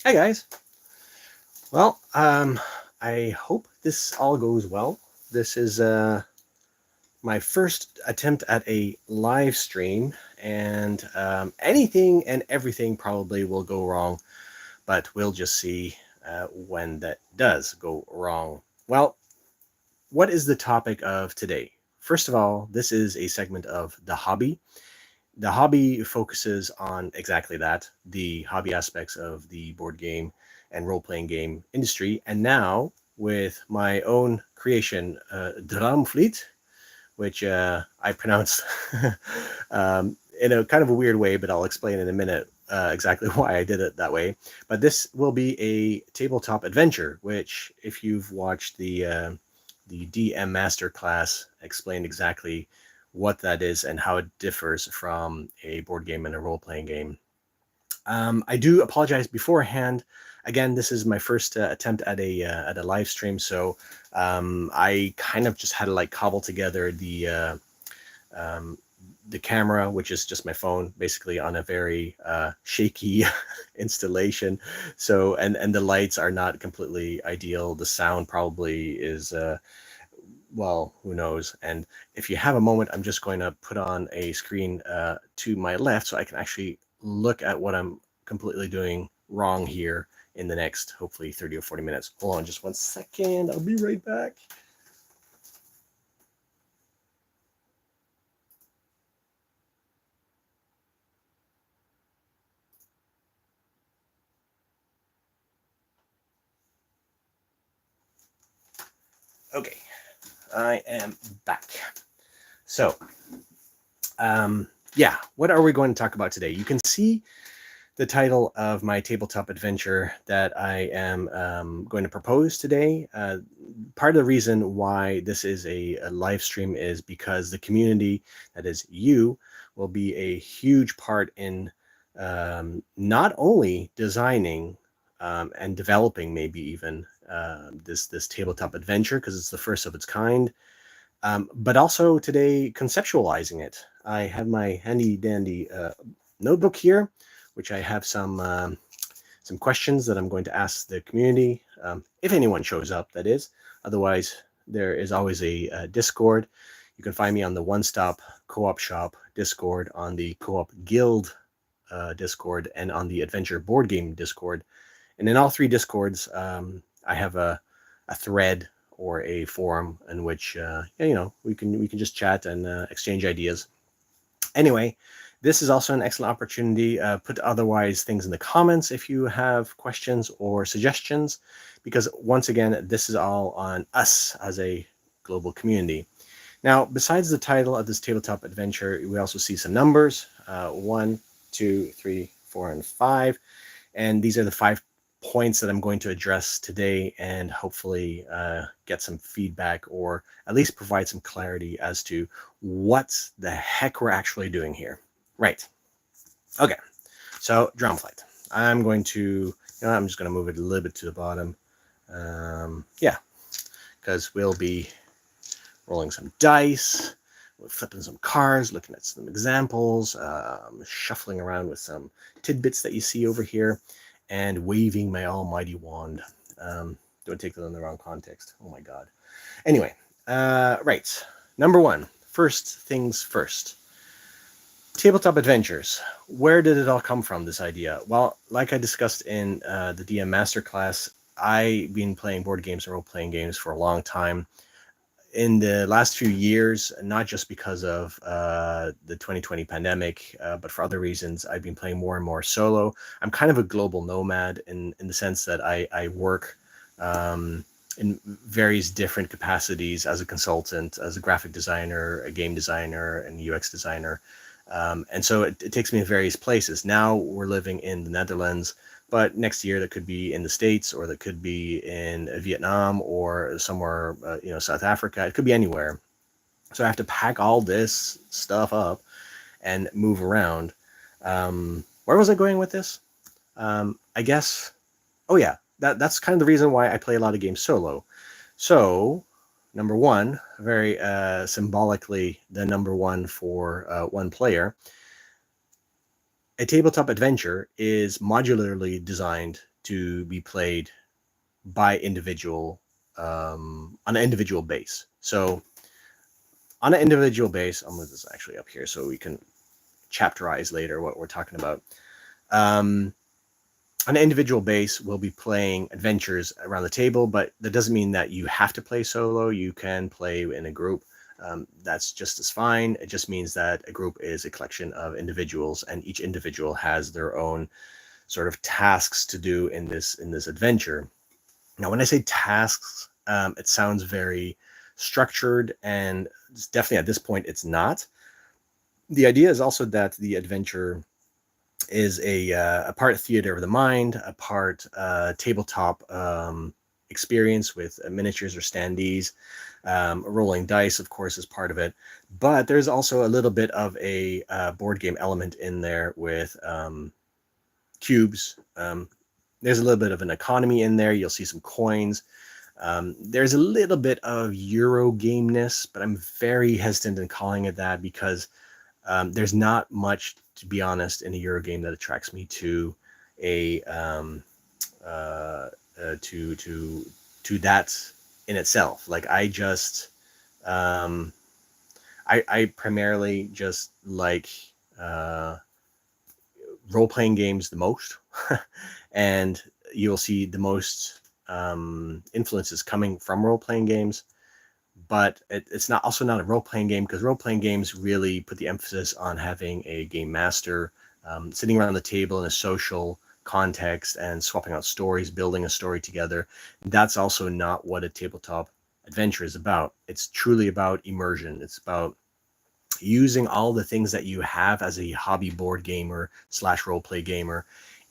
Hi guys. Well, I hope this all goes well. This is my first attempt at a live stream, and anything and everything probably will go wrong, but we'll just see when that does go wrong. Well, what is the topic of today? First of all, this is a segment of The Hobby. The Hobby focuses on exactly that, the hobby aspects of the board game and role-playing game industry. And now with my own creation, DraumFlyte, which I pronounced in a kind of a weird way, but I'll explain in a minute exactly why I did it that way. But this will be a tabletop adventure, which if you've watched the DM Masterclass, explained exactly what that is and how it differs from a board game and a role-playing game. I do apologize beforehand. Again, this is my first attempt at a live stream, so I kind of just had to like cobble together the camera, which is just my phone, basically on a very shaky installation. So and the lights are not completely ideal. The sound probably is well, who knows? And if you have a moment, I'm just going to put on a screen to my left so I can actually look at what I'm completely doing wrong here in the next, hopefully, 30 or 40 minutes. Hold on just 1 second. I'll be right back. Okay, I am back. So, yeah, what are we going to talk about today? You can see the title of my tabletop adventure that I am going to propose today. Part of the reason why this is a live stream is because the community, that is you, will be a huge part in not only designing and developing, maybe even this tabletop adventure, because it's the first of its kind, but also today conceptualizing it. I have my handy dandy notebook here, which I have some questions that I'm going to ask the community, if anyone shows up, that is. Otherwise, there is always a Discord. You can find me on the One Stop Co-op Shop Discord, on the Co-op Guild Discord, and on the Adventure Board Game Discord. And in all three Discords, I have a thread or a forum in which we can just chat and exchange ideas. Anyway, this is also an excellent opportunity. Put otherwise things in the comments if you have questions or suggestions, because once again, this is all on us as a global community. Now, besides the title of this tabletop adventure, we also see some numbers, 1, 2, 3, 4, and 5. And these are the 5 points that I'm going to address today, and hopefully get some feedback, or at least provide some clarity as to what the heck we're actually doing here. Right. Okay. So DraumFlyte. I'm going to, I'm just going to move it a little bit to the bottom. Yeah, because we'll be rolling some dice, we're flipping some cards, looking at some examples, shuffling around with some tidbits that you see over here, and waving my almighty wand. Don't take that in the wrong context. Oh my God. Anyway, right. Number 1, first things first. Tabletop Adventures. Where did it all come from, this idea? Well, like I discussed in the DM Masterclass, I've been playing board games and role-playing games for a long time. In the last few years, not just because of the 2020 pandemic, but for other reasons, I've been playing more and more solo. I'm kind of a global nomad in the sense that I work in various different capacities as a consultant, as a graphic designer, a game designer, and UX designer. And so it takes me to various places. Now we're living in the Netherlands, but next year that could be in the States, or that could be in Vietnam, or somewhere, South Africa. It could be anywhere. So I have to pack all this stuff up and move around. Where was I going with this? I guess, oh yeah, that's kind of the reason why I play a lot of games solo. So number 1, very symbolically, the number 1 for 1 player. A tabletop adventure is modularly designed to be played by individual on an individual base. So on an individual base, I'll move this actually up here so we can chapterize later what we're talking about. On an individual base, we'll be playing adventures around the table, but that doesn't mean that you have to play solo. You can play in a group. That's just as fine. It just means that a group is a collection of individuals, and each individual has their own sort of tasks to do in this adventure. Now, when I say tasks, it sounds very structured, and it's definitely at this point it's not. The idea is also that the adventure is a part theater of the mind, a part tabletop experience with miniatures or standees. Rolling dice, of course, is part of it, but there's also a little bit of a board game element in there with cubes. There's a little bit of an economy in there. You'll see some coins. There's a little bit of Euro gameness, but I'm very hesitant in calling it that because there's not much, to be honest, in a Euro game that attracts me to a to that in itself. Like I just I primarily just like role-playing games the most, and you'll see the most influences coming from role-playing games. But it's not a role-playing game, because role-playing games really put the emphasis on having a game master sitting around the table in a social context and swapping out stories, building a story together. That's also not what a tabletop adventure is about. It's truly about immersion. It's about using all the things that you have as a hobby board gamer / role-play gamer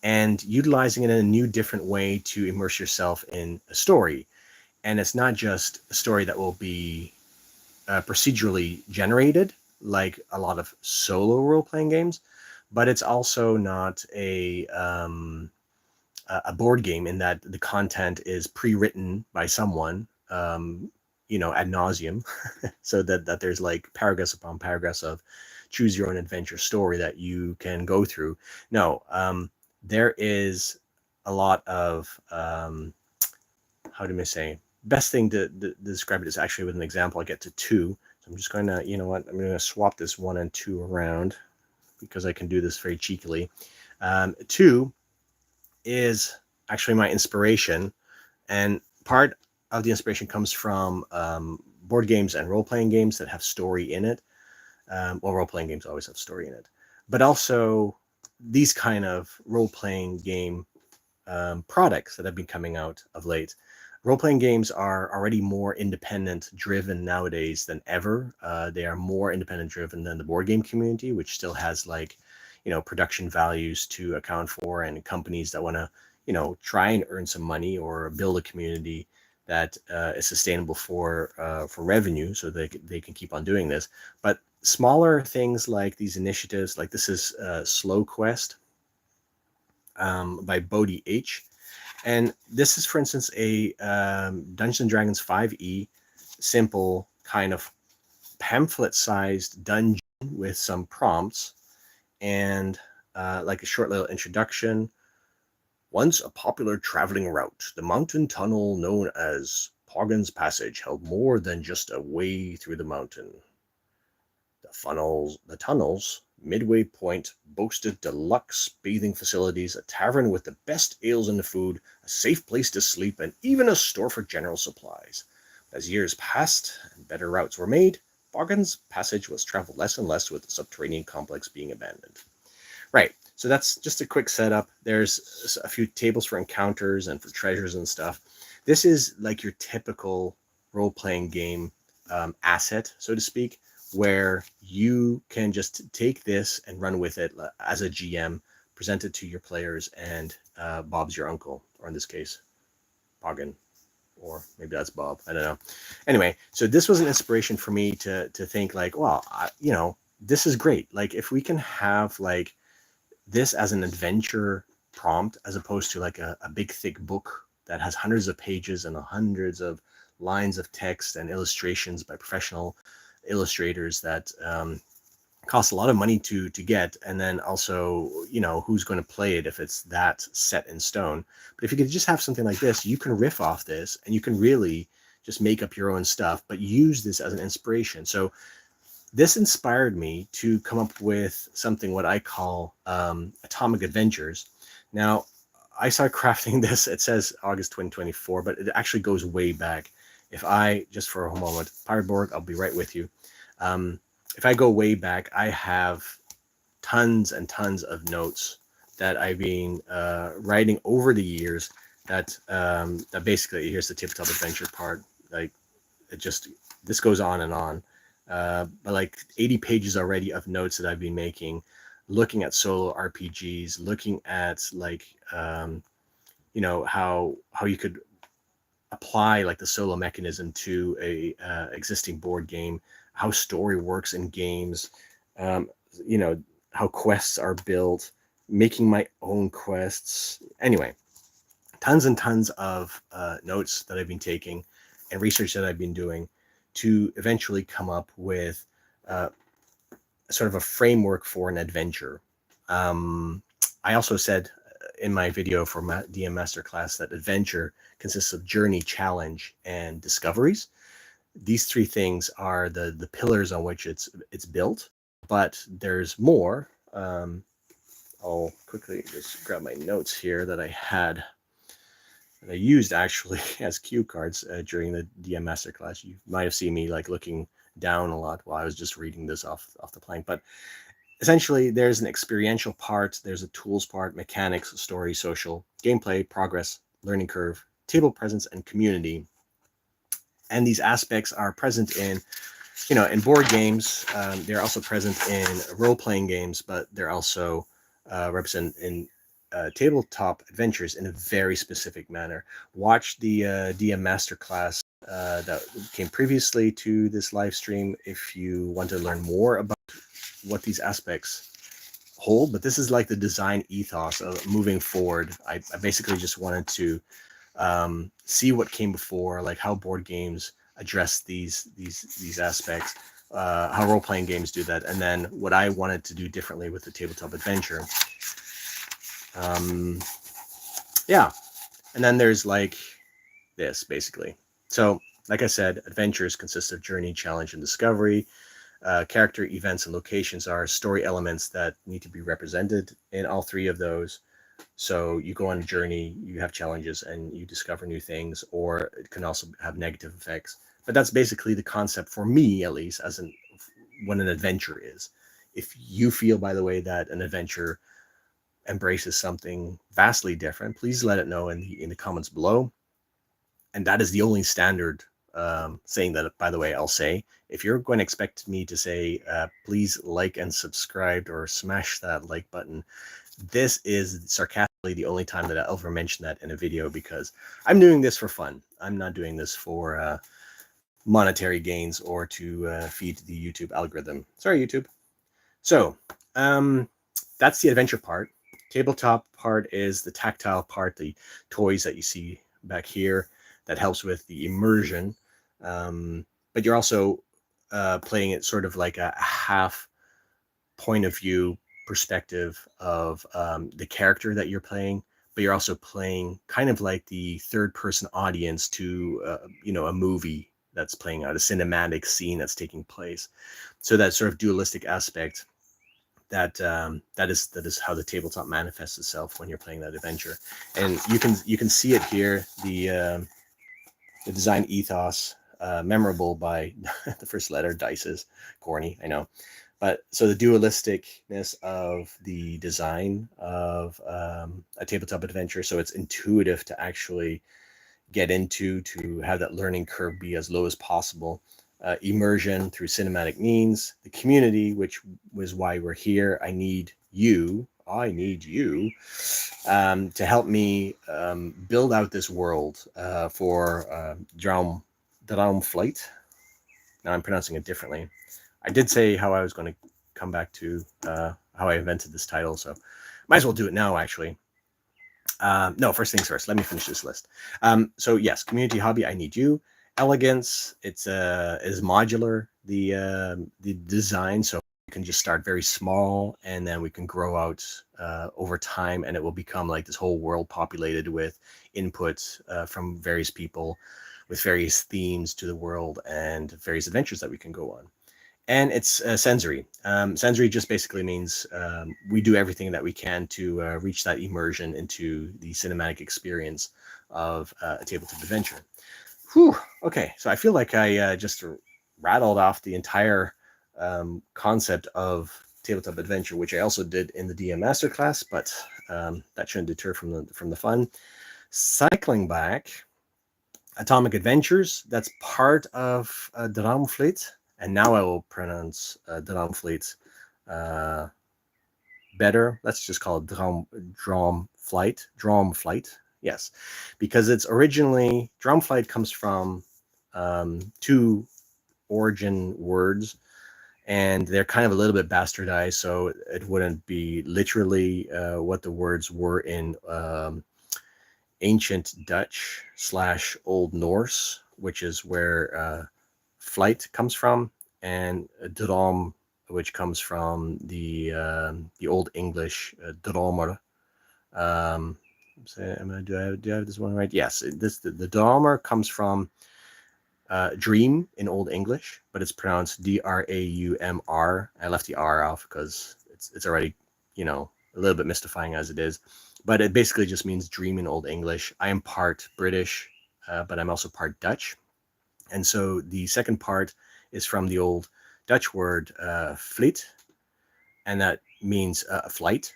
and utilizing it in a new, different way to immerse yourself in a story. And it's not just a story that will be procedurally generated like a lot of solo role-playing games, but it's also not a board game in that the content is pre-written by someone, ad nauseum, so that there's like paragraphs upon paragraphs of choose your own adventure story that you can go through. No, there is a lot of how do I say? Best thing to describe it is actually with an example. I get to 2. So I'm just going to, I'm going to swap this 1 and 2 around because I can do this very cheekily. 2 is actually my inspiration, and part of the inspiration comes from board games and role-playing games that have story in it. Well, role-playing games always have story in it, but also these kind of role-playing game products that have been coming out of late. Role-playing games are already more independent-driven nowadays than ever. They are more independent-driven than the board game community, which still has production values to account for, and companies that want to, try and earn some money or build a community that is sustainable for revenue, so they can keep on doing this. But smaller things like these initiatives, like this is Slow Quest by Bodhi H. And this is, for instance, a Dungeons & Dragons 5e, simple kind of pamphlet-sized dungeon with some prompts and like a short little introduction. Once a popular traveling route, the mountain tunnel known as Poggin's Passage held more than just a way through the mountain. The tunnels, Midway Point, boasted deluxe bathing facilities, a tavern with the best ales and food, a safe place to sleep, and even a store for general supplies. As years passed and better routes were made, Poggin's Passage was traveled less and less, with the subterranean complex being abandoned. Right, so that's just a quick setup. There's a few tables for encounters and for treasures and stuff. This is like your typical role-playing game asset, so to speak, where you can just take this and run with it as a GM, present it to your players, and Bob's your uncle, or in this case, Poggin, or maybe that's Bob, I don't know. Anyway, so this was an inspiration for me to think like, well, this is great. Like if we can have like this as an adventure prompt, as opposed to like a big thick book that has hundreds of pages and hundreds of lines of text and illustrations by professional illustrators that costs a lot of money to get, and then also, you know, who's going to play it if it's that set in stone. But if you could just have something like this, you can riff off this and you can really just make up your own stuff, but use this as an inspiration. So this inspired me to come up with something what I call Atomic Adventures. Now, I started crafting this, it says August 2024, but it actually goes way back. If I, just for a moment, Pirate Borg, I'll be right with you. If I go way back, I have tons and tons of notes that I've been writing over the years that that basically, here's the Tabletop Adventure part. Like, it just, this goes on and on. But like 80 pages already of notes that I've been making, looking at solo RPGs, looking at like, you know, how you could apply like the solo mechanism to a existing board game, how story works in games, you know, how quests are built, making my own quests. Anyway, tons and tons of notes that I've been taking and research that I've been doing to eventually come up with sort of a framework for an adventure. I also said in my video for DM Masterclass that adventure consists of journey, challenge, and discoveries. These three things are the pillars on which it's built, but there's more. I'll quickly just grab my notes here that I had, that I used actually as cue cards during the DM Masterclass. You might have seen me like looking down a lot while I was just reading this off the plank. But essentially, there's an experiential part, there's a tools part, mechanics, story, social, gameplay, progress, learning curve, table presence, and community. And these aspects are present in, you know, in board games. They're also present in role-playing games, but they're also represented in tabletop adventures in a very specific manner. Watch the DM Masterclass that came previously to this live stream if you want to learn more about what these aspects hold. But this is like the design ethos of moving forward. I basically just wanted to see what came before, like how board games address these aspects, how role-playing games do that, and then what I wanted to do differently with the Tabletop Adventure. Yeah, and then there's like this basically. So like I said, adventures consist of journey, challenge, and discovery. Character, events, and locations are story elements that need to be represented in all three of those. So you go on a journey, you have challenges, and you discover new things, or it can also have negative effects. But that's basically the concept for me, at least, as what an adventure is. If you feel, by the way, that an adventure embraces something vastly different, please let it know in the comments below. And that is the only standard saying that, by the way, I'll say. If you're going to expect me to say, please like and subscribe or smash that like button, this is sarcastically the only time that I'll ever mention that in a video, because I'm doing this for fun. I'm not doing this for monetary gains or to feed the YouTube algorithm. Sorry, YouTube. So that's the adventure part. Tabletop part is the tactile part, the toys that you see back here that helps with the immersion. But you're also playing it sort of like a half point of view perspective of the character that you're playing, but you're also playing kind of like the third person audience to you know, a movie that's playing out, a cinematic scene that's taking place. So that sort of dualistic aspect, that is how the tabletop manifests itself when you're playing that adventure. And you can see it here, the design ethos, memorable by the first letter. Dice is corny, I know. But so the dualisticness of the design of a tabletop adventure, so it's intuitive to actually get into, to have that learning curve be as low as possible. Immersion through cinematic means. The community, which was why we're here. I need you to help me build out this world for DraumFlyte. Now I'm pronouncing it differently. I did say how I was going to come back to how I invented this title, so might as well do it now, actually. No, first things first, let me finish this list. So yes, community, hobby, I need you. Elegance, it's is modular, the design, so can just start very small, and then we can grow out over time, and it will become like this whole world populated with input from various people, with various themes to the world and various adventures that we can go on. And it's sensory. Sensory just basically means we do everything that we can to reach that immersion into the cinematic experience of a tabletop adventure. Whew. Okay, so I feel like I just rattled off the entire concept of tabletop adventure, which I also did in the DM Masterclass, but that shouldn't deter from the fun. Cycling back, Atomic Adventures, that's part of DraumFlyte, and now I will pronounce DraumFlyte better. Let's just call it DraumFlyte. Yes, because it's originally, DraumFlyte comes from two origin words, and they're kind of a little bit bastardized, so it wouldn't be literally what the words were in ancient Dutch / Old Norse, which is where flight comes from, and droom, which comes from the Old English dromer. Do I have this one right? Yes, the dromer comes from dream in Old English, but it's pronounced Draumr. I left the R off because it's already, a little bit mystifying as it is. But it basically just means dream in Old English. I am part British, but I'm also part Dutch. And so the second part is from the old Dutch word fleet, and that means flight.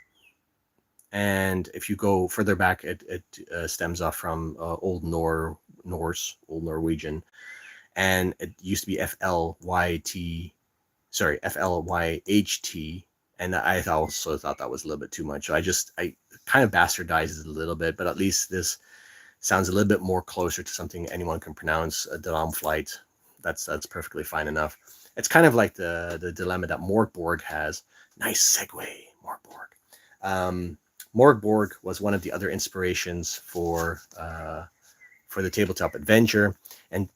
And if you go further back, it stems off from Old Norse, Old Norwegian, and it used to be FLYHT, and I also thought that was a little bit too much. So I kind of bastardized it a little bit, but at least this sounds a little bit more closer to something anyone can pronounce. DraumFlyte, that's perfectly fine enough. It's kind of like the dilemma that Morgborg has. Nice segue, Morgborg. Morgborg was one of the other inspirations for the tabletop adventure, and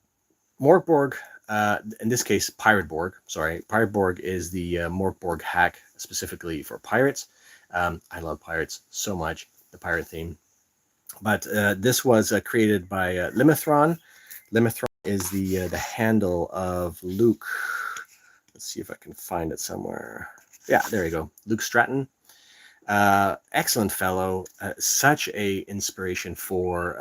Morgborg, in this case, Pirateborg. Pirateborg is the Morgborg hack specifically for pirates. I love pirates so much, the pirate theme. But this was created by Limithron. Limithron is the handle of Luke. Let's see if I can find it somewhere. Yeah, there you go. Luke Stratton. Excellent fellow. Such a inspiration for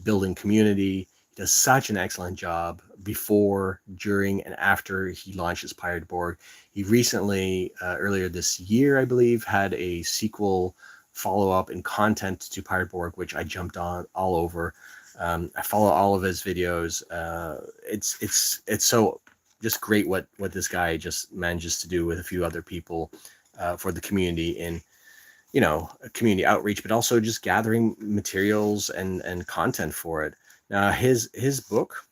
building community. He does such an excellent job before, during, and after he launches Pirateborg. He recently, earlier this year, I believe, had a sequel follow-up and content to Pirateborg, which I jumped on all over. I follow all of his videos. It's so just great what this guy just manages to do with a few other people for the community in community outreach, but also just gathering materials and content for it. Now his book,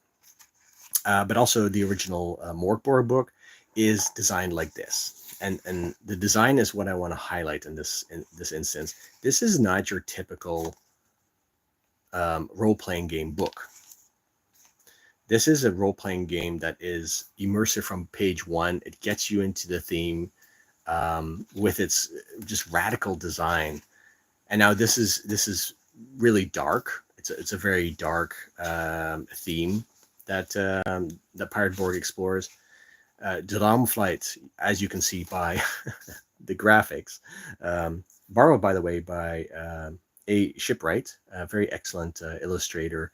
but also the original Morgborg book, is designed like this. And the design is what I want to highlight in this instance. This is not your typical role-playing game book. This is a role-playing game that is immersive from page one. It gets you into the theme with its just radical design. And now this is really dark. It's a very dark theme that Pirateborg explores. DraumFlyte, as you can see by the graphics, borrowed, by the way, by a Shipwright, a very excellent illustrator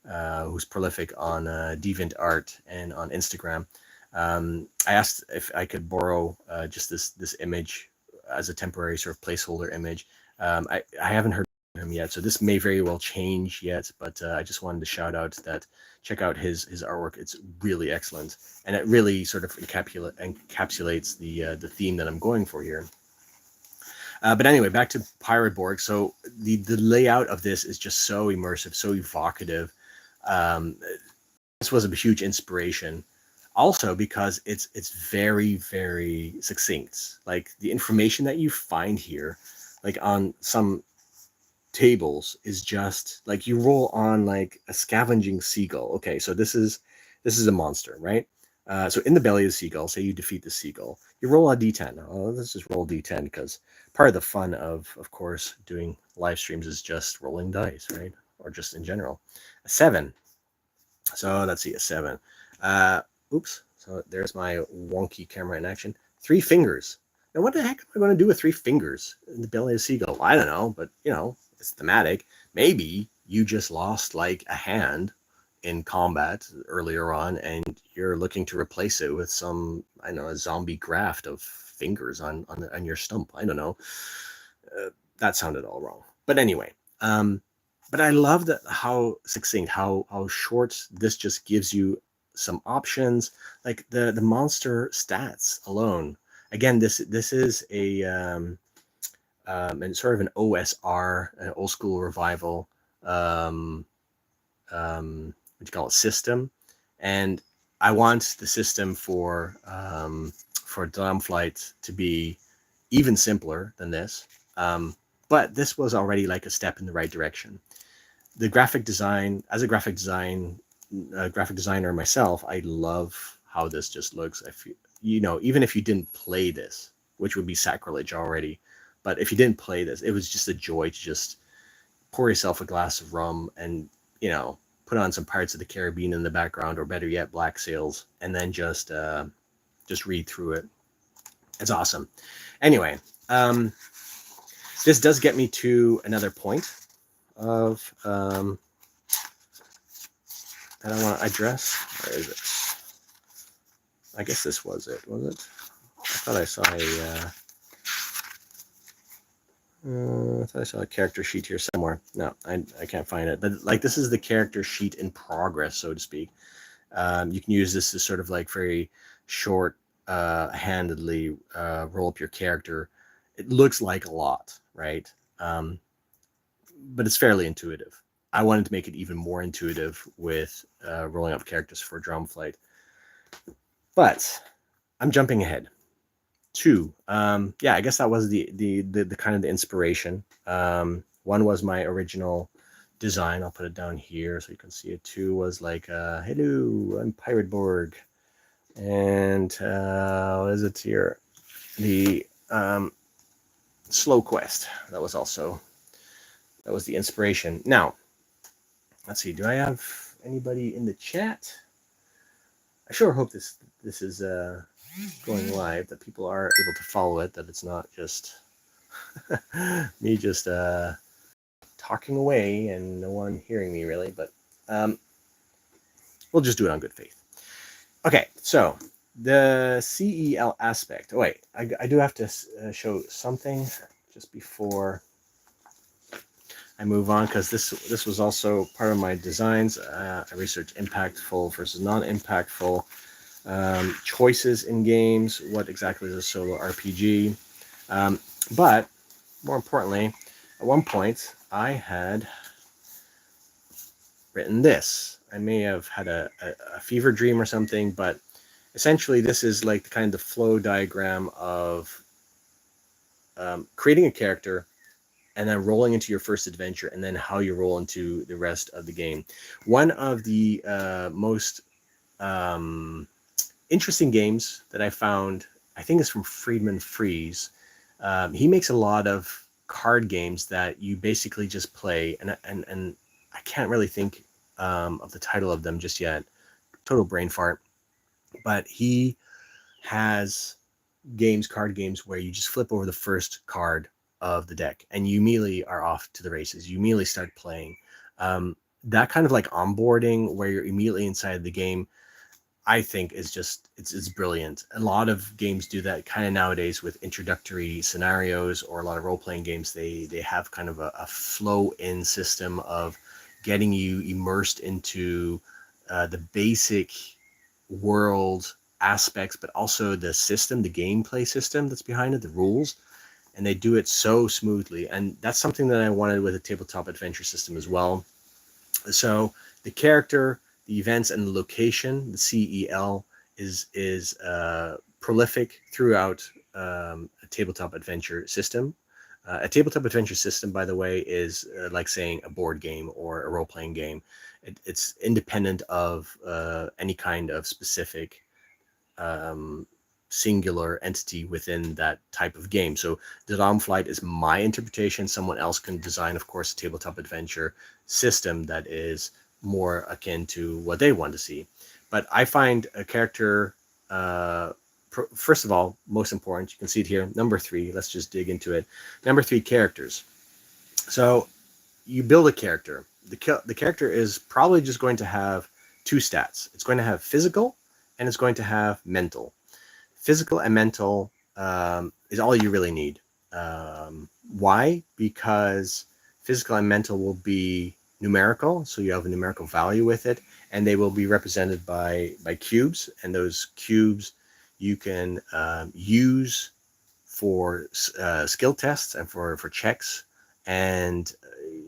who's prolific on DeviantArt and on Instagram. I asked if I could borrow just this image as a temporary sort of placeholder image. I haven't heard from him yet, so this may very well change yet, but I just wanted to shout out that check out his artwork. It's really excellent, and it really sort of encapsulates the theme that I'm going for here. But anyway, back to Pirateborg. So the layout of this is just so immersive, so evocative. This was a huge inspiration. Also because it's very, very succinct. Like the information that you find here, like on some tables, is just like you roll on like a scavenging seagull. Okay, so this is a monster, right? So in the belly of the seagull, say you defeat the seagull, you roll a d10. Oh, let's just roll d10 because part of the fun of course, doing live streams is just rolling dice, right? Or just in general. A 7. So let's see, a 7. Oops. So there's my wonky camera in action. 3 fingers. Now, what the heck am I going to do with 3 fingers in the belly of a seagull? I don't know, but it's thematic. Maybe you just lost like a hand in combat earlier on, and you're looking to replace it with some, I don't know, a zombie graft of fingers on your stump. I don't know. That sounded all wrong. But anyway, but I love that how succinct, how short this just gives you some options, like the monster stats alone. Again, this is a and sort of an OSR, an old school revival, what you call it, system, and I want the system for DraumFlyte to be even simpler than this. But this was already like a step in the right direction. The graphic design, as a graphic designer myself, I love how this just looks. I feel, even if you didn't play this, which would be sacrilege already, but if you didn't play this, it was just a joy to just pour yourself a glass of rum and, put on some Pirates of the Caribbean in the background, or better yet, Black Sails, and then just read through it. It's awesome. Anyway, this does get me to another point of that I want to address. Where is it? I guess this was it. Was it? I thought I saw a character sheet here somewhere. No, I can't find it. But like, this is the character sheet in progress, so to speak. You can use this to sort of like very short handedly roll up your character. It looks like a lot, right? But it's fairly intuitive. I wanted to make it even more intuitive with rolling up characters for DraumFlyte. But I'm jumping ahead. 2. I guess that was the kind of the inspiration. 1 was my original design. I'll put it down here so you can see it. 2 was like, hello, I'm Pirate Borg. And what is it here? The Slow Quest. That was the inspiration. Now, let's see. Do I have anybody in the chat? I sure hope this is going live, that people are able to follow it, that it's not just me just talking away and no one hearing me really, but we'll just do it on good faith. Okay, so the CEL aspect. Oh wait, I do have to show something just before I move on, because this was also part of my designs. I researched impactful versus non-impactful choices in games. What exactly is a solo RPG? But more importantly, at one point I had written this. I may have had a fever dream or something, but essentially this is like kind of the flow diagram of creating a character and then rolling into your first adventure, and then how you roll into the rest of the game. One of the most interesting games that I found, I think, is from Friedman Freeze. He makes a lot of card games that you basically just play, and I can't really think of the title of them just yet. Total brain fart. But he has card games, where you just flip over the first card of the deck and you immediately are off to the races. You immediately start playing. That kind of like onboarding where you're immediately inside the game, I think is just, it's brilliant. A lot of games do that kind of nowadays with introductory scenarios, or a lot of role-playing games. They have kind of a flow-in system of getting you immersed into the basic world aspects, but also the system, the gameplay system that's behind it, the rules. And they do it so smoothly. And that's something that I wanted with a tabletop adventure system as well. So the character, the events, and the location, the CEL, is prolific throughout a tabletop adventure system. A tabletop adventure system, by the way, is like saying a board game or a role-playing game. It's independent of any kind of specific singular entity within that type of game. So the DraumFlyte is my interpretation. Someone else can design, of course, a tabletop adventure system that is more akin to what they want to see. But I find a character, first of all, most important, you can see it here, number 3. Let's just dig into it. Number 3, characters. So you build a character. The character is probably just going to have 2 stats. It's going to have physical and it's going to have mental. Physical and mental is all you really need. Why? Because physical and mental will be numerical, so you have a numerical value with it, and they will be represented by cubes, and those cubes you can use for skill tests and for checks, and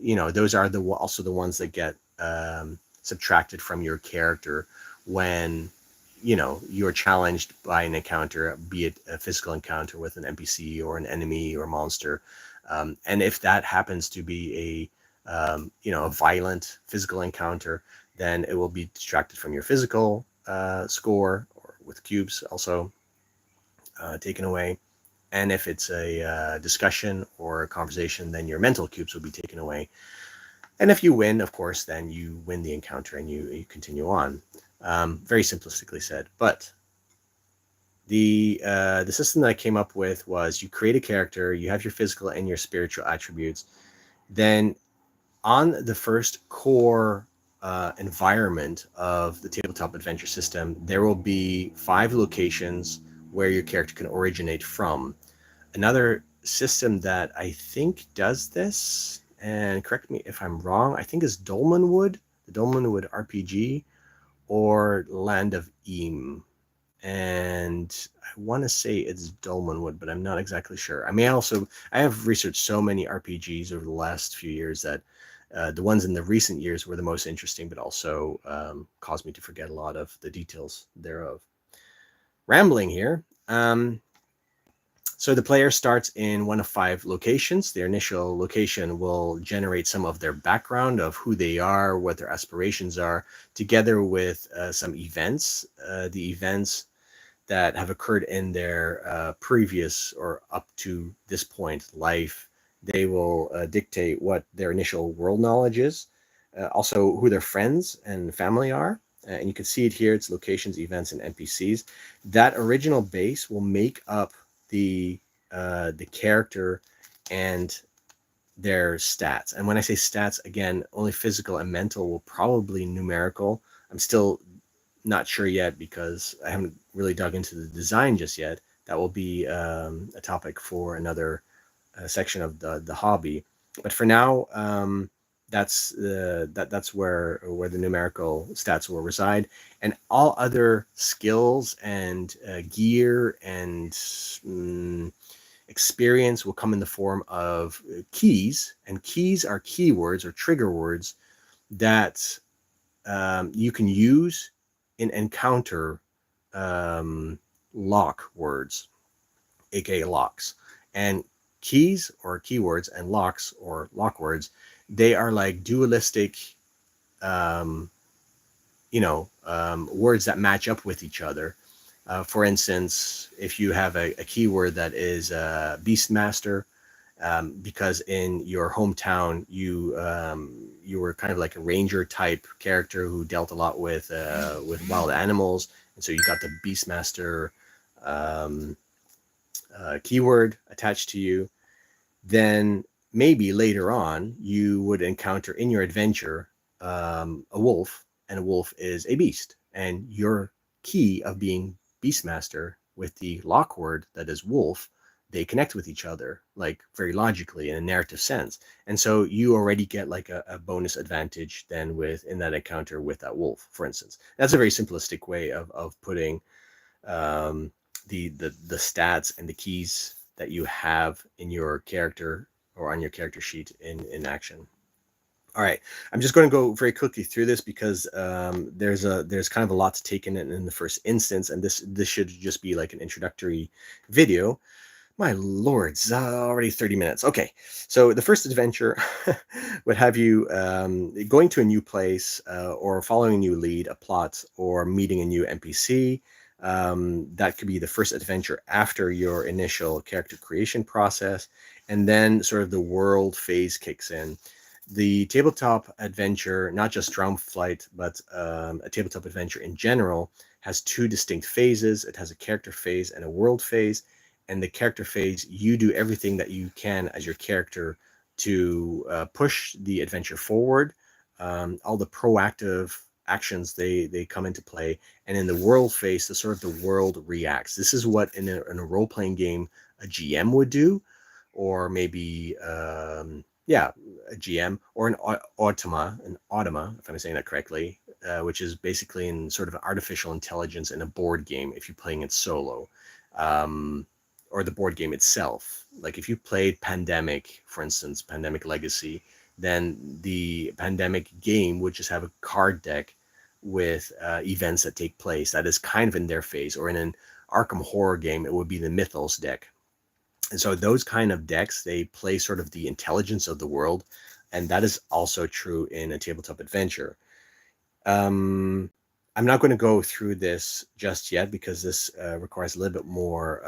those are also the ones that get subtracted from your character when you're challenged by an encounter, be it a physical encounter with an NPC or an enemy or monster, and if that happens to be a violent physical encounter, then it will be detracted from your physical score, or with cubes also taken away. And if it's a discussion or a conversation, then your mental cubes will be taken away. And if you win, of course, then you win the encounter and you continue on. Very simplistically said. But the system that I came up with was you create a character, you have your physical and your spiritual attributes. Then on the first core environment of the tabletop adventure system, there will be 5 locations where your character can originate from. Another system that I think does this, and correct me if I'm wrong, I think is Dolmenwood, the Dolmenwood RPG, or Land of Eam. And I want to say it's Dolmenwood, but I'm not exactly sure. I have researched so many RPGs over the last few years that the ones in the recent years were the most interesting, but also caused me to forget a lot of the details thereof. Rambling here. So the player starts in one of 5 locations. Their initial location will generate some of their background of who they are, what their aspirations are, together with some events. The events that have occurred in their previous or up to this point life, they will dictate what their initial world knowledge is, also who their friends and family are. And you can see it here, it's locations, events, and NPCs. That original base will make up the character and their stats. And when I say stats, again, only physical and mental will probably numerical. I'm still not sure yet because I haven't really dug into the design just yet. That will be a topic for another section of the hobby. But for now, that's where the numerical stats will reside, and all other skills and gear and experience will come in the form of keys, and keys are keywords or trigger words that you can use in encounter lock words, aka locks. And keys or keywords and locks or lock words, they are like dualistic words that match up with each other. For instance, if you have a keyword that is Beastmaster, because in your hometown you were kind of like a ranger type character who dealt a lot with wild animals, and so you got the Beastmaster keyword attached to you. Then maybe later on you would encounter in your adventure a wolf, and a wolf is a beast, and your key of being Beastmaster with the lock word that is wolf, they connect with each other like very logically in a narrative sense, and so you already get like a bonus advantage then in that encounter with that wolf, for instance. That's a very simplistic way of putting the stats and the keys that you have in your character or on your character sheet in action. All right, I'm just going to go very quickly through this because there's kind of a lot to take in the first instance, and this should just be like an introductory video. My lords, already 30 minutes. Okay, so the first adventure would have you going to a new place or following a new lead, a plot, or meeting a new NPC. That could be the first adventure after your initial character creation process, and then sort of the world phase kicks in. The tabletop adventure, not just DraumFlyte, but a tabletop adventure in general, has two distinct phases. It has a character phase and a world phase. And the character phase, you do everything that you can as your character to push the adventure forward. All the proactive actions, they come into play. And in the world phase, the sort of the world reacts. This is what in a role-playing game a GM would do, or maybe a GM, or an automa, if I'm saying that correctly, which is basically in sort of artificial intelligence in a board game if you're playing it solo, or the board game itself. Like if you played Pandemic, for instance, Pandemic Legacy, then the Pandemic game would just have a card deck with events that take place that is kind of in their phase. Or in an Arkham Horror game, it would be the Mythos deck. And so those kind of decks, they play sort of the intelligence of the world, and that is also true in a tabletop adventure. I'm not going to go through this just yet because this requires a little bit more,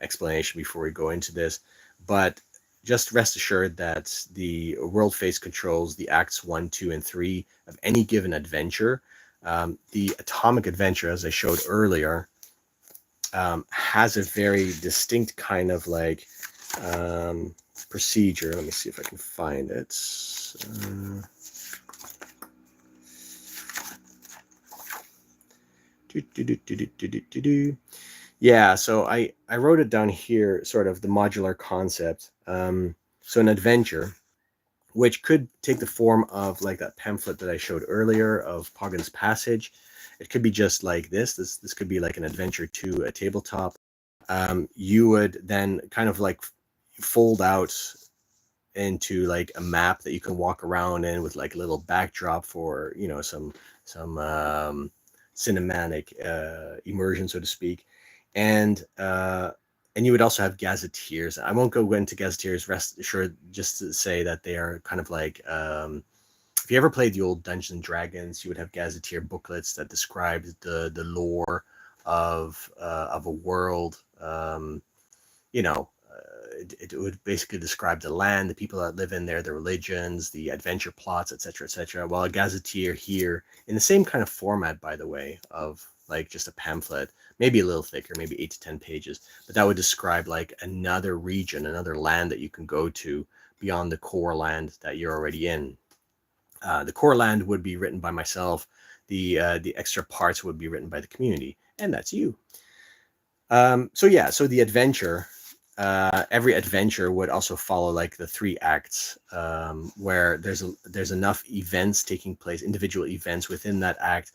explanation before we go into this. But just rest assured that the world phase controls the acts 1, 2, and 3 of any given adventure. The atomic adventure, as I showed earlier, has a very distinct kind of like procedure. Let me see if I can find it. Yeah, so I wrote it down here, sort of the modular concept. So an adventure, which could take the form of like that pamphlet that I showed earlier of Poggin's Passage. It could be just like this. This could be like an adventure to a tabletop. You would then kind of like fold out into like a map that you can walk around in with like a little backdrop for, you know, some cinematic immersion, so to speak. And you would also have gazetteers. I won't go into gazetteers, rest assured, just to say that they are kind of like, if you ever played the old Dungeons and Dragons, you would have gazetteer booklets that described the lore of a world. It would basically describe the land, the people that live in there, the religions, the adventure plots, etc., etc. While a gazetteer here, in the same kind of format, by the way, of like just a pamphlet, maybe a little thicker, maybe 8 to 10 pages, but that would describe like another region, another land that you can go to beyond the core land that you're already in. The core land would be written by myself. The extra parts would be written by the community, and that's you. So the adventure, every adventure would also follow like the 3 acts, where there's enough events taking place, individual events within that act,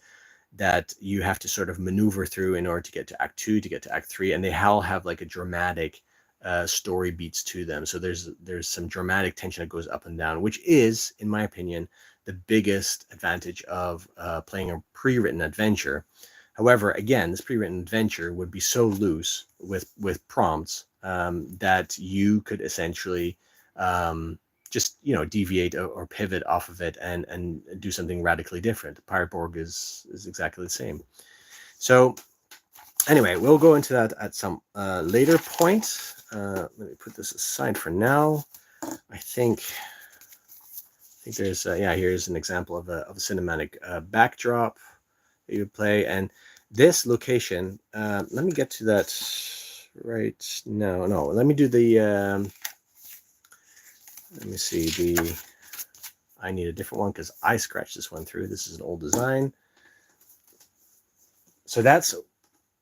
that you have to sort of maneuver through in order to get to Act 2, to get to Act 3, and they all have like a dramatic story beats to them. So there's some dramatic tension that goes up and down, which is, in my opinion, the biggest advantage of playing a pre-written adventure. However, again, this pre-written adventure would be so loose with prompts that you could essentially just deviate or pivot off of it and do something radically different. Pirate Borg is exactly the same. So anyway, we'll go into that at some later point. Let me put this aside for now. I think there's here's an example of a cinematic backdrop that you would play, and this location. Let me get to that right now. No, let me do the. Let me see I need a different one because I scratched this one through. This is an old design. So that's,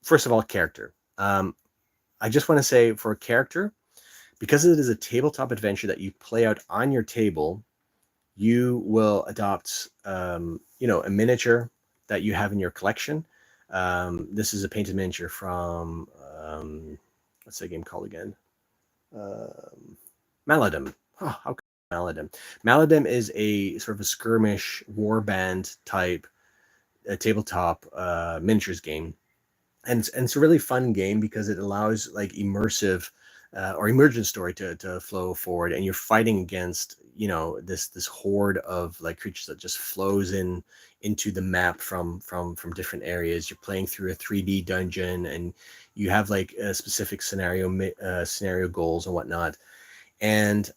first of all, character. I just want to say, for a character, because it is a tabletop adventure that you play out on your table, you will adopt, a miniature that you have in your collection. This is a painted miniature from, what's that game called again? Maladam. Oh, how could Maladam? Maladam is a sort of a skirmish warband type tabletop miniatures game. And it's a really fun game because it allows like immersive or emergent story to flow forward, and you're fighting against this horde of like creatures that just flows into the map from different areas. You're playing through a 3D dungeon, and you have like a specific scenario goals and whatnot. And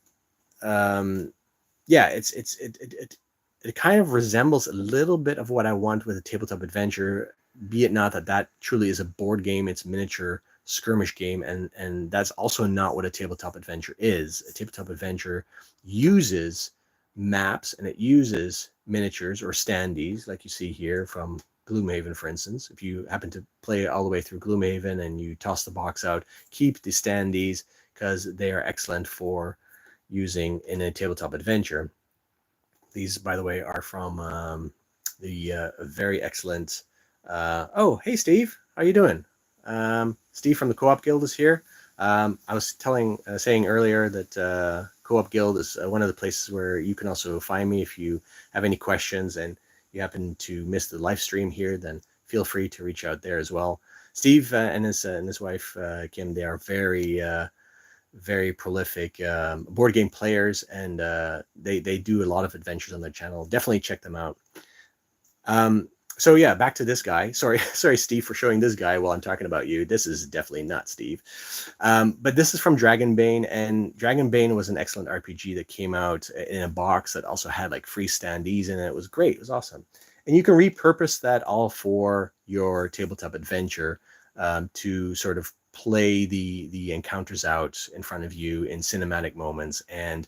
yeah, it kind of resembles a little bit of what I want with a tabletop adventure, be it not that truly is a board game. It's a miniature skirmish game, and that's also not what a tabletop adventure is. A tabletop adventure uses maps, and it uses miniatures or standees, like you see here from Gloomhaven, for instance. If you happen to play all the way through Gloomhaven and you toss the box out, keep the standees, because they are excellent for using in a tabletop adventure. These, by the way, are from the very excellent. Oh, hey, Steve, how you doing? Steve from the Co-op Guild is here. I was saying earlier that Co-op Guild is one of the places where you can also find me if you have any questions and you happen to miss the live stream here. Then feel free to reach out there as well. Steve and his wife Kim, they are very prolific board game players, and they do a lot of adventures on their channel. Definitely check them out. So yeah, back to this guy. Sorry, Steve, for showing this guy while I'm talking about you. This is definitely not Steve. But this is from Dragonbane, and Dragonbane was an excellent RPG that came out in a box that also had like free standees in it. It was great. It was awesome. And you can repurpose that all for your tabletop adventure to sort of play the encounters out in front of you in cinematic moments, and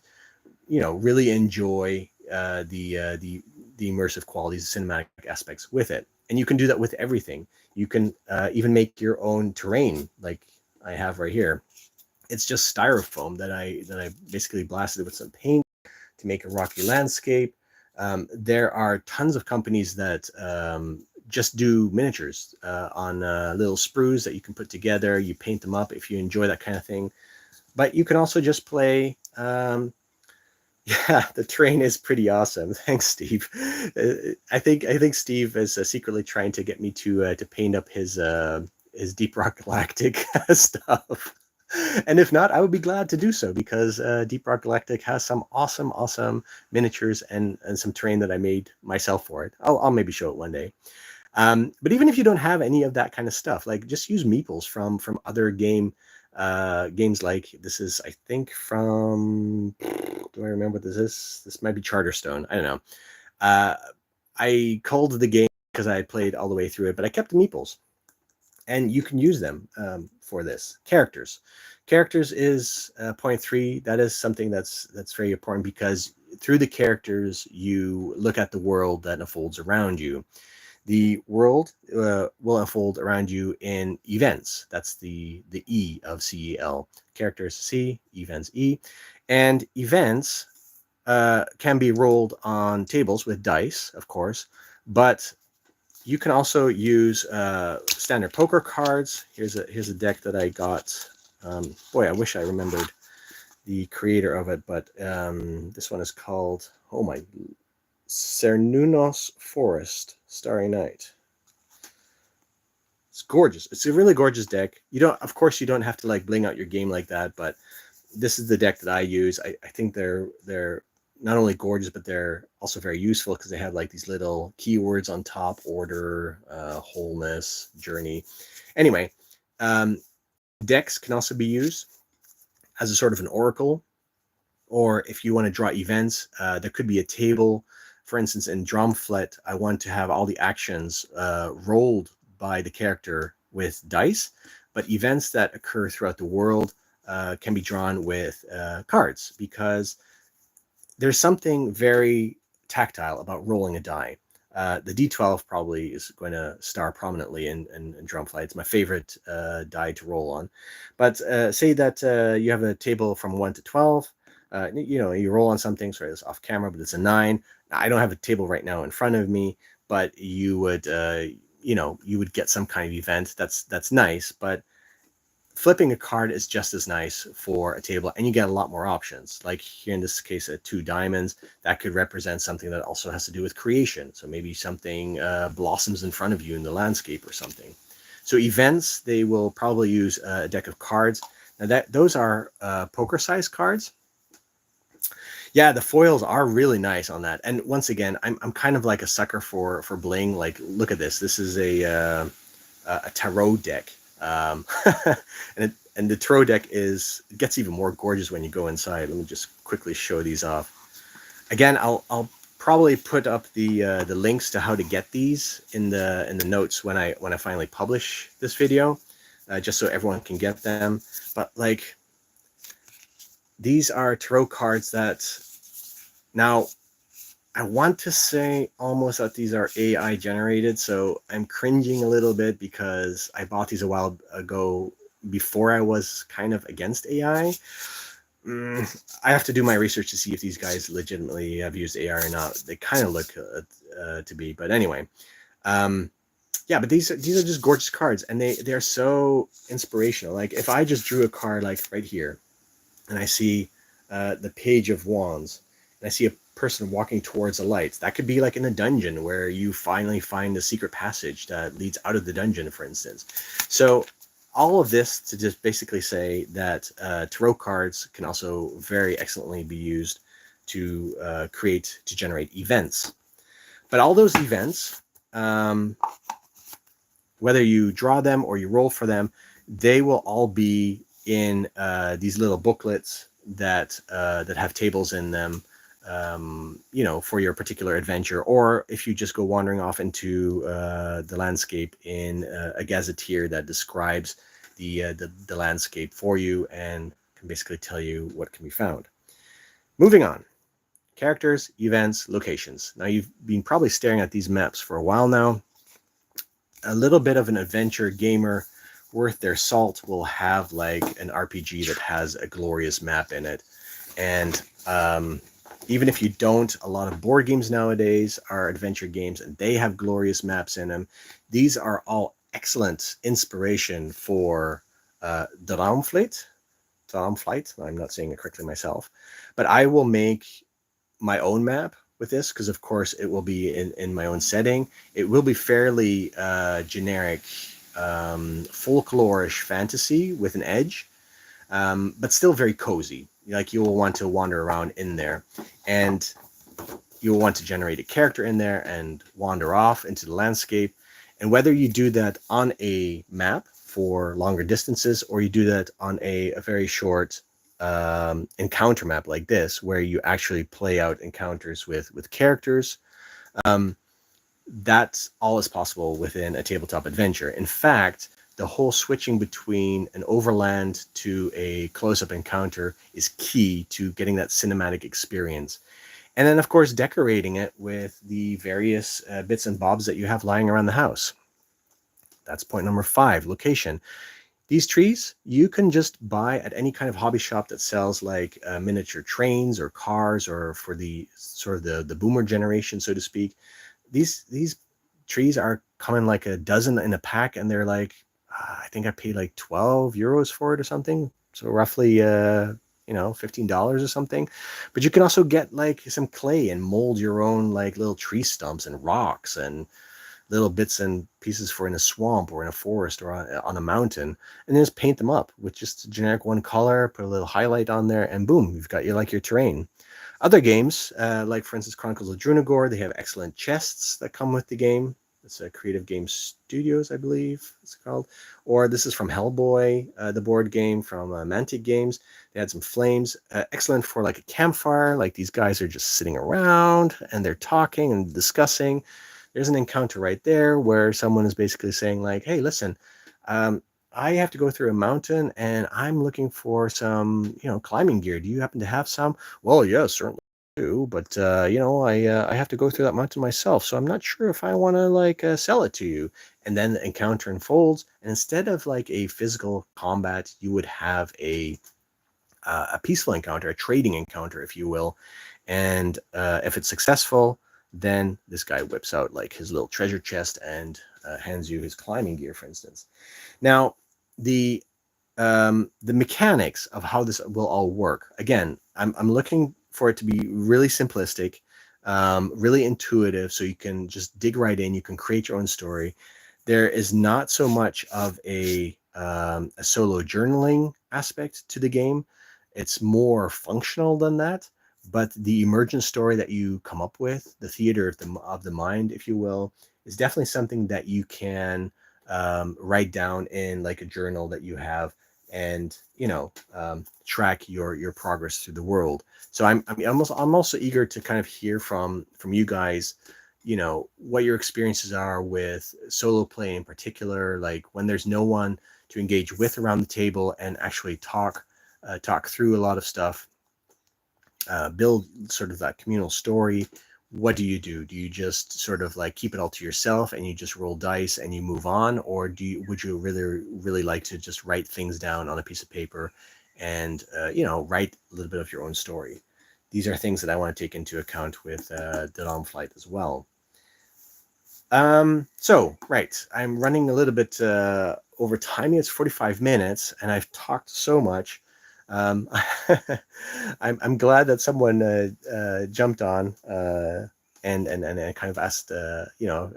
really enjoy the immersive qualities, cinematic aspects with it. And you can do that with everything. You can even make your own terrain, like I have right here. It's just styrofoam that I basically blasted with some paint to make a rocky landscape. There are tons of companies that just do miniatures on little sprues that you can put together. You paint them up if you enjoy that kind of thing. But you can also just play. Yeah, the terrain is pretty awesome. Thanks, Steve. I think Steve is secretly trying to get me to paint up his Deep Rock Galactic stuff. And if not, I would be glad to do so, because Deep Rock Galactic has some awesome miniatures and some terrain that I made myself for it. I'll maybe show it one day. But even if you don't have any of that kind of stuff, like just use meeples from other games. Like this is, I think, from, do I remember what this is? This might be Charterstone. I don't know. I culled the game because I had played all the way through it, but I kept the meeples, and you can use them for this. Characters is 0.3. That is something that's very important, because through the characters you look at the world that unfolds around you. The world will unfold around you in events. That's the E of CEL. Characters C, events E. And events can be rolled on tables with dice, of course, but you can also use standard poker cards. Here's a deck that I got. Boy, I wish I remembered the creator of it, but this one is called, oh my, Cernunnos Forest Starry Night. It's gorgeous. It's a really gorgeous deck. Of course you don't have to like bling out your game like that, but this is the deck that I use. I think they're not only gorgeous, but they're also very useful, because they have like these little keywords on top: order, wholeness, journey. Anyway, decks can also be used as a sort of an oracle, or if you want to draw events, there could be a table. For instance, in DraumFlyte, I want to have all the actions rolled by the character with dice, but events that occur throughout the world can be drawn with cards, because there's something very tactile about rolling a die. The D12 probably is going to star prominently in DraumFlyte. It's my favorite die to roll on. But say that you have a table from 1 to 12. You roll on something, sorry, it's off camera, but it's a 9. I don't have a table right now in front of me, but you would, you would get some kind of event. That's nice, but flipping a card is just as nice for a table, and you get a lot more options. Like here in this case, 2 diamonds, that could represent something that also has to do with creation. So maybe something blossoms in front of you in the landscape or something. So events, they will probably use a deck of cards. Now those are poker-sized cards. Yeah, the foils are really nice on that. And once again, I'm kind of like a sucker for bling. Like, look at this. This is a tarot deck, and the tarot deck gets even more gorgeous when you go inside. Let me just quickly show these off. Again, I'll probably put up the links to how to get these in the notes when I finally publish this video, just so everyone can get them. But like, these are tarot cards that now I want to say almost that these are AI generated, so I'm cringing a little bit because I bought these a while ago before I was kind of against AI. I have to do my research to see if these guys legitimately have used AI or not. They kind of look to be, but anyway. Yeah, but these are just gorgeous cards, and they are so inspirational. Like, if I just drew a card like right here, and I see the Page of Wands, and I see a person walking towards a light. That could be like in a dungeon where you finally find the secret passage that leads out of the dungeon, for instance. So all of this to just basically say that tarot cards can also very excellently be used to generate events. But all those events, whether you draw them or you roll for them, they will all be in these little booklets that have tables in them, for your particular adventure, or if you just go wandering off into the landscape in a gazetteer that describes the landscape for you and can basically tell you what can be found. Moving on. Characters, events, locations. Now, you've been probably staring at these maps for a while now. A little bit of an adventure gamer worth their salt will have like an RPG that has a glorious map in it. And even if you don't, a lot of board games nowadays are adventure games and they have glorious maps in them. These are all excellent inspiration for DraumFlyte. I'm not saying it correctly myself, but I will make my own map with this because, of course, it will be in my own setting. It will be fairly generic, folklorish fantasy with an edge, but still very cozy. Like, you will want to wander around in there, and you'll want to generate a character in there and wander off into the landscape. And whether you do that on a map for longer distances, or you do that on a very short encounter map like this, where you actually play out encounters with characters, that's all is possible within a tabletop adventure. In fact, the whole switching between an overland to a close-up encounter is key to getting that cinematic experience. And then, of course, decorating it with the various bits and bobs that you have lying around the house. That's point number 5, location. These trees you can just buy at any kind of hobby shop that sells like miniature trains or cars, or for the sort of the boomer generation, so to speak. These trees are coming like a dozen in a pack, and they're like, I think I paid like 12 euros for it or something. So roughly, $15 or something. But you can also get like some clay and mold your own like little tree stumps and rocks and little bits and pieces for in a swamp or in a forest or on a mountain, and then just paint them up with just a generic one color, put a little highlight on there, and boom, you've got your terrain. Other games, like for instance Chronicles of Drunagor, they have excellent chests that come with the game. It's a Creative Game Studios, I believe it's called. Or this is from Hellboy, the board game from Mantic Games. They had some flames, excellent for like a campfire. Like, these guys are just sitting around and they're talking and discussing. There's an encounter right there where someone is basically saying like, hey, listen, I have to go through a mountain and I'm looking for some, climbing gear. Do you happen to have some? Well, yes, certainly do. But, I have to go through that mountain myself. So I'm not sure if I want to sell it to you. And then the encounter unfolds. And instead of like a physical combat, you would have a peaceful encounter, a trading encounter, if you will. And if it's successful, then this guy whips out like his little treasure chest and hands you his climbing gear, for instance. Now, the mechanics of how this will all work. Again, I'm looking for it to be really simplistic, really intuitive, so you can just dig right in. You can create your own story. There is not so much of a solo journaling aspect to the game. It's more functional than that. but the emergent story that you come up with, the theater of the mind, if you will, is definitely something that you can write down in like a journal that you have, and track your progress through the world. So I'm also eager to kind of hear from you guys, what your experiences are with solo play in particular, like when there's no one to engage with around the table and actually talk through a lot of stuff, build sort of that communal story. What do you do? Do you just sort of like keep it all to yourself and you just roll dice and you move on, or would you really like to just write things down on a piece of paper and write a little bit of your own story? These are things that I want to take into account with the DraumFlyte as well. So right, I'm running a little bit over time. It's 45 minutes, and I've talked so much. I'm glad that someone jumped on and kind of asked a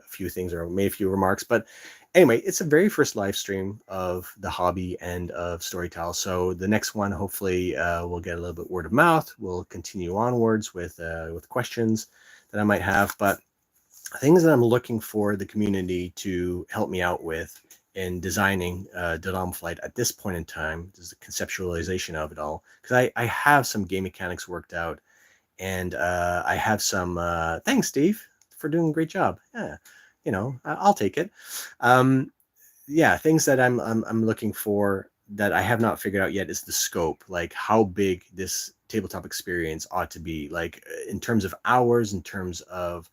few things or made a few remarks. But anyway, it's a very first live stream of the hobby and of Storytell. So the next one, hopefully, we'll get a little bit word of mouth. We'll continue onwards with questions that I might have, but things that I'm looking for the community to help me out with in designing DraumFlyte at this point in time, is the conceptualization of it all. Because I have some game mechanics worked out, and I have some. Thanks, Steve, for doing a great job. Yeah, I'll take it. Yeah, things that I'm looking for that I have not figured out yet is the scope, like how big this tabletop experience ought to be, like in terms of hours, in terms of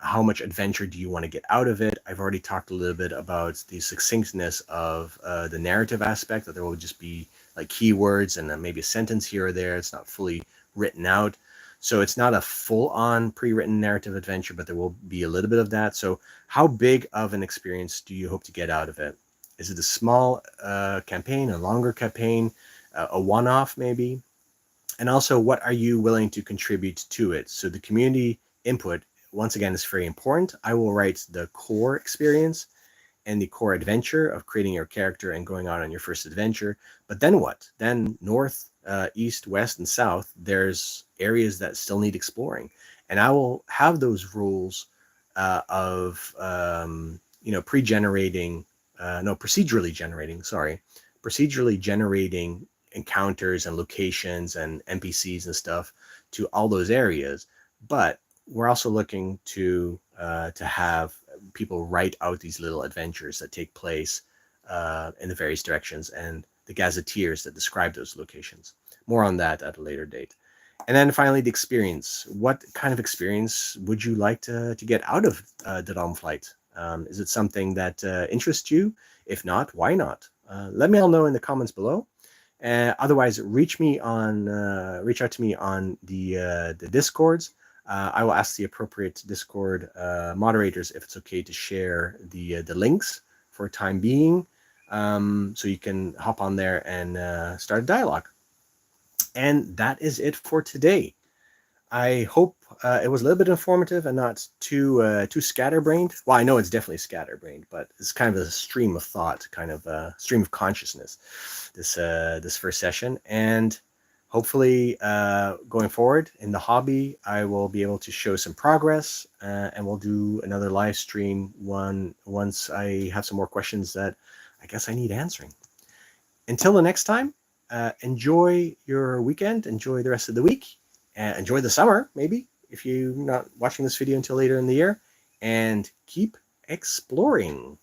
how much adventure do you want to get out of it? I've already talked a little bit about the succinctness of the narrative aspect, that there will just be like keywords and maybe a sentence here or there. It's not fully written out. So it's not a full-on pre-written narrative adventure, but there will be a little bit of that. So how big of an experience do you hope to get out of it? Is it a small campaign, a longer campaign, a one-off maybe? And also, what are you willing to contribute to it? So the community input, once again, is very important. I will write the core experience and the core adventure of creating your character and going out on your first adventure. But then what? Then north, east, west, and south, there's areas that still need exploring. And I will have those rules of, procedurally generating encounters and locations and NPCs and stuff to all those areas. But we're also looking to have people write out these little adventures that take place in the various directions, and the gazetteers that describe those locations. More on that at a later date. And then finally, the experience. What kind of experience would you like to get out of the DraumFlyte? Is it something that interests you? If not, why not? Let me all know in the comments below. Otherwise, reach out to me on the Discords. I will ask the appropriate Discord moderators if it's okay to share the links for time being, so you can hop on there and start a dialogue. And that is it for today. I hope it was a little bit informative and not too scatterbrained. Well, I know it's definitely scatterbrained, but it's kind of a stream of thought, kind of a stream of consciousness, this first session. And hopefully going forward in the hobby, I will be able to show some progress, and we'll do another live stream once I have some more questions that I guess I need answering. Until the next time, enjoy your weekend, enjoy the rest of the week. Enjoy the summer, maybe, if you're not watching this video until later in the year, and keep exploring.